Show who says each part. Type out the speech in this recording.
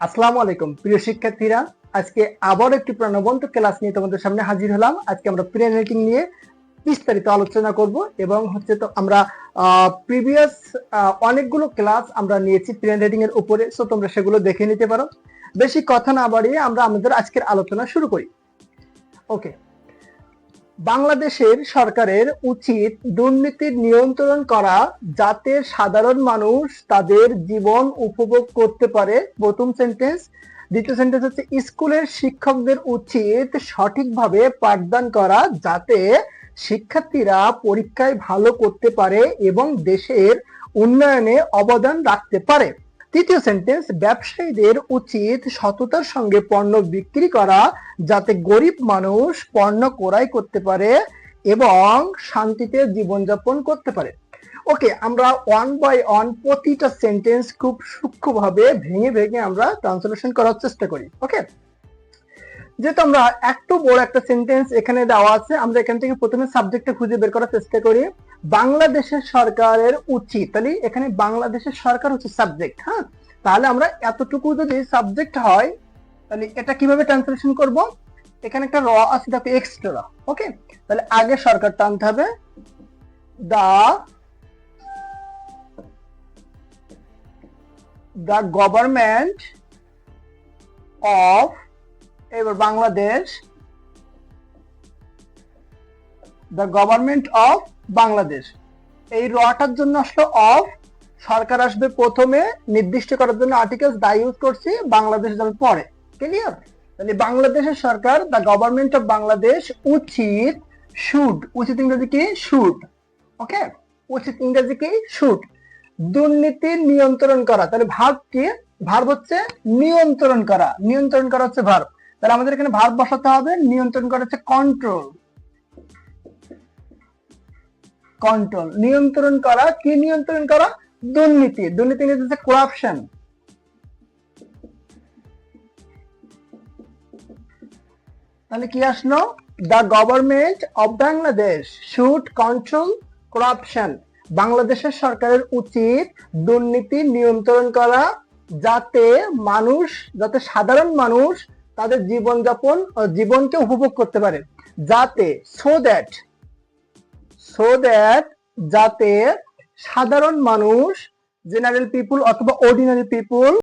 Speaker 1: আসসালামু আলাইকুম প্রিয় শিক্ষার্থীরা, আজকে আবার একটি প্রাণবন্ত ক্লাস নিয়ে তোমাদের সামনে হাজির হলাম। আজকে আমরা প্রি রেটিং নিয়ে বিস্তারিত আলোচনা করব এবং তো আমরা প্রিভিয়াস অনেকগুলো ক্লাস আমরা নিয়েছি প্রি রেটিং এর উপরে, সো তোমরা সেগুলো দেখে নিতে পারো। বেশি কথা না বাড়িয়ে আমরা আমাদের আজকের আলোচনা শুরু করি। ওকে, বাংলাদেশের সরকারের উচিত দুর্নীতির নিয়ন্ত্রণ করা, যাতে সাধারণ মানুষ তাদের জীবন উপভোগ করতে পারে। প্রথম সেন্টেন্স। দ্বিতীয় সেন্টেন্স হচ্ছে স্কুলের শিক্ষকদের উচিত সঠিকভাবে পাঠদান করা, যাতে শিক্ষার্থীরা পরীক্ষায় ভালো করতে পারে এবং দেশের উন্নয়নে অবদান রাখতে পারে। তৃতীয় সেন্টেন্স। ব্যবসায়ীদের উচিত সততার সঙ্গে পণ্য বিক্রি করা, যাতে গরিব মানুষ পণ্য ক্রয় করতে পারে এবং শান্তিতে জীবনযাপন করতে পারে। ওকে, আমরা ওয়ান বাই ওয়ান প্রতিটা সেন্টেন্স খুব সূক্ষ্মভাবে ভেঙে ভেঙে আমরা ট্রান্সলেশন করার চেষ্টা করি। ওকে, যেহেতু আমরা একটু বড় একটা সেন্টেন্স এখানে দেওয়া আছে, আমরা এখান থেকে প্রথমে সাবজেক্টটা খুঁজে বের করার চেষ্টা করি। বাংলাদেশের সরকারের উচিত, তাহলে এখানে বাংলাদেশের সরকার হচ্ছে সাবজেক্ট। হ্যাঁ, তাহলে আমরা এতটুকু যদি সাবজেক্ট হয়, তাহলে এটা কিভাবে ট্রান্সলেশন করব? এখানে একটা র আছে, দেখো এক্সট্রা। ওকে, তাহলে আগে সরকার টানতে হবে, দ্য গভর্নমেন্ট অফ, এবার Bangladesh, the government of Bangladesh. এই রটার জন্য আসলে অফ, সরকার আসবে প্রথমে, নির্দিষ্ট করার জন্য আর্টিকেলস দা ইউজ করছি, বাংলাদেশ যাবে পরে। ক্লিয়ার? তাহলে বাংলাদেশের সরকার, দ্য গভর্নমেন্ট অফ বাংলাদেশ উচিত, শুড, উচিত ইংরেজি কি? শুড। ওকে, উচিত ইংরেজি কি? শুড। দুর্নীতি নিয়ন্ত্রণ করা, তাহলে ভার্ব কি? ভার্ব হচ্ছে নিয়ন্ত্রণ করা, নিয়ন্ত্রণ করা হচ্ছে ভার্ব। তাহলে আমাদের এখানে ভার্ব বসাতে হবে, নিয়ন্ত্রণ করা হচ্ছে কন্ট্রোল। কন্ট্রোল, নিয়ন্ত্রণ করা, কি নিয়ন্ত্রণ করা? দুর্নীতি। দুর্নীতি হচ্ছে করাপশন। তাহলে কি আসলো? The government of Bangladesh should control corruption. বাংলাদেশের সরকারের উচিত দুর্নীতি নিয়ন্ত্রণ করা, যাতে সাধারণ মানুষ তাদের জীবনকে উপভোগ করতে পারে, যাতে যাতে সাধারণ মানুষ, জেনারেল পিপুল অথবা অর্ডিনারি পিপুল,